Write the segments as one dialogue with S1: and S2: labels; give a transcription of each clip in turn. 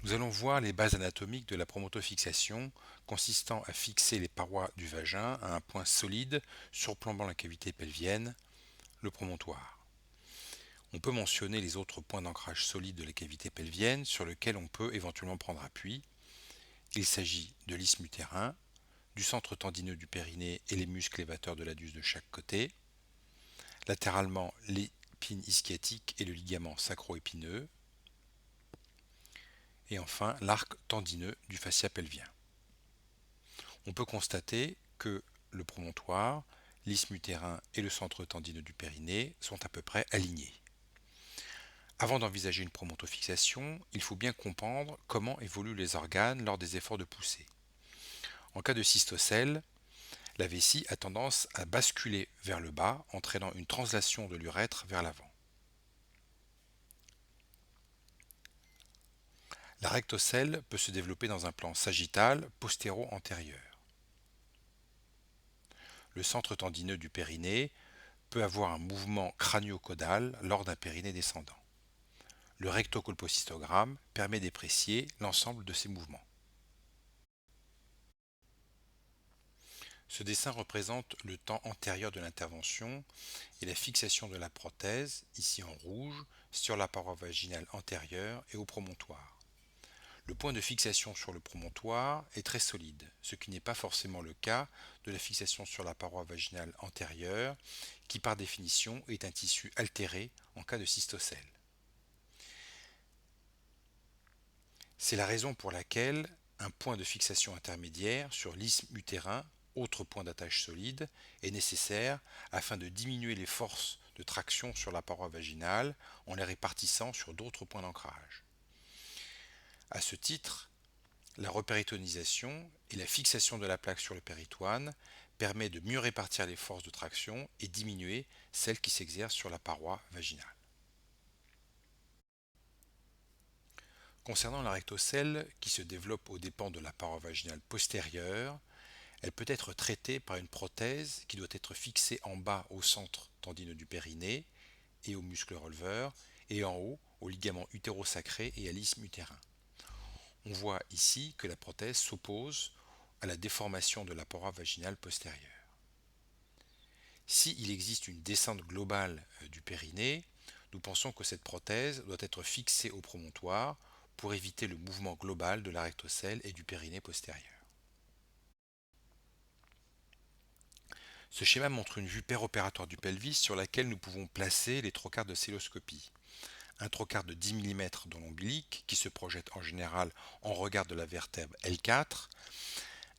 S1: Nous allons voir les bases anatomiques de la promontofixation consistant à fixer les parois du vagin à un point solide surplombant la cavité pelvienne, le promontoire. On peut mentionner les autres points d'ancrage solides de la cavité pelvienne sur lesquels on peut éventuellement prendre appui. Il s'agit de l'isthme utérin, du centre tendineux du périnée et les muscles élévateurs de l'anus de chaque côté, latéralement l'épine ischiatique et le ligament sacro-épineux, et enfin l'arc tendineux du fascia pelvien. On peut constater que le promontoire, l'isthme utérin et le centre tendineux du périnée sont à peu près alignés. Avant d'envisager une promontofixation, il faut bien comprendre comment évoluent les organes lors des efforts de poussée. En cas de cystocèle, la vessie a tendance à basculer vers le bas, entraînant une translation de l'urètre vers l'avant. La rectocèle peut se développer dans un plan sagittal postéro-antérieur. Le centre tendineux du périnée peut avoir un mouvement crânio-caudal lors d'un périnée descendant. Le rectocolpocystogramme permet d'apprécier l'ensemble de ces mouvements. Ce dessin représente le temps antérieur de l'intervention et la fixation de la prothèse, ici en rouge, sur la paroi vaginale antérieure et au promontoire. Le point de fixation sur le promontoire est très solide, ce qui n'est pas forcément le cas de la fixation sur la paroi vaginale antérieure, qui par définition est un tissu altéré en cas de cystocèle. C'est la raison pour laquelle un point de fixation intermédiaire sur l'isthme utérin, autre point d'attache solide, est nécessaire afin de diminuer les forces de traction sur la paroi vaginale en les répartissant sur d'autres points d'ancrage. À ce titre, la repéritonisation et la fixation de la plaque sur le péritoine permet de mieux répartir les forces de traction et diminuer celles qui s'exercent sur la paroi vaginale. Concernant la rectocèle qui se développe aux dépens de la paroi vaginale postérieure, elle peut être traitée par une prothèse qui doit être fixée en bas au centre tendineux du périnée et au muscle releveur, et en haut au ligament utérosacré et à l'isthme utérin. On voit ici que la prothèse s'oppose à la déformation de la paroi vaginale postérieure. S'il existe une descente globale du périnée, nous pensons que cette prothèse doit être fixée au promontoire pour éviter le mouvement global de la rectocèle et du périnée postérieur. Ce schéma montre une vue péropératoire du pelvis sur laquelle nous pouvons placer les trocars de céloscopie. Un trocar de 10 mm dans l'ombilic qui se projette en général en regard de la vertèbre L4,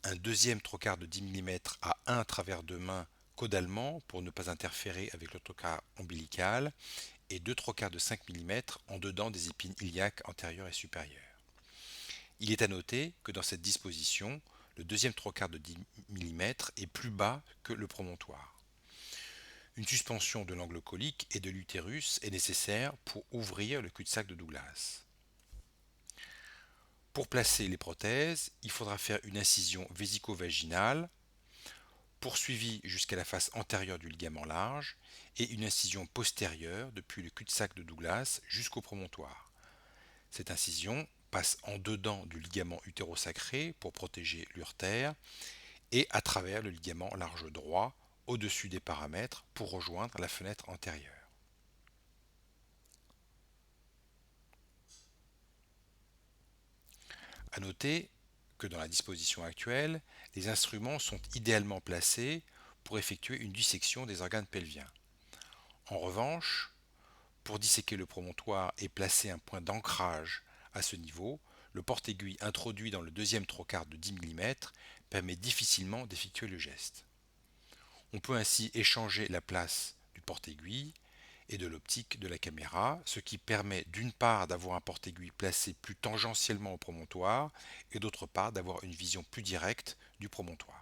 S1: un deuxième trocar de 10 mm à 1 travers de main caudalement pour ne pas interférer avec le trocar ombilical et deux trocars de 5 mm en dedans des épines iliaques antérieures et supérieures. Il est à noter que dans cette disposition, le deuxième trocar de 10 mm est plus bas que le promontoire. Une suspension de l'angle colique et de l'utérus est nécessaire pour ouvrir le cul-de-sac de Douglas. Pour placer les prothèses, il faudra faire une incision vésico-vaginale poursuivie jusqu'à la face antérieure du ligament large et une incision postérieure depuis le cul-de-sac de Douglas jusqu'au promontoire. Cette incision passe en dedans du ligament utérosacré pour protéger l'urtère et à travers le ligament large droit au-dessus des paramètres pour rejoindre la fenêtre antérieure. À noter que dans la disposition actuelle, les instruments sont idéalement placés pour effectuer une dissection des organes pelviens. En revanche, pour disséquer le promontoire et placer un point d'ancrage à ce niveau, le porte-aiguille introduit dans le deuxième trocar de 10 mm permet difficilement d'effectuer le geste. On peut ainsi échanger la place du porte-aiguille et de l'optique de la caméra, ce qui permet d'une part d'avoir un porte-aiguille placé plus tangentiellement au promontoire et d'autre part d'avoir une vision plus directe du promontoire.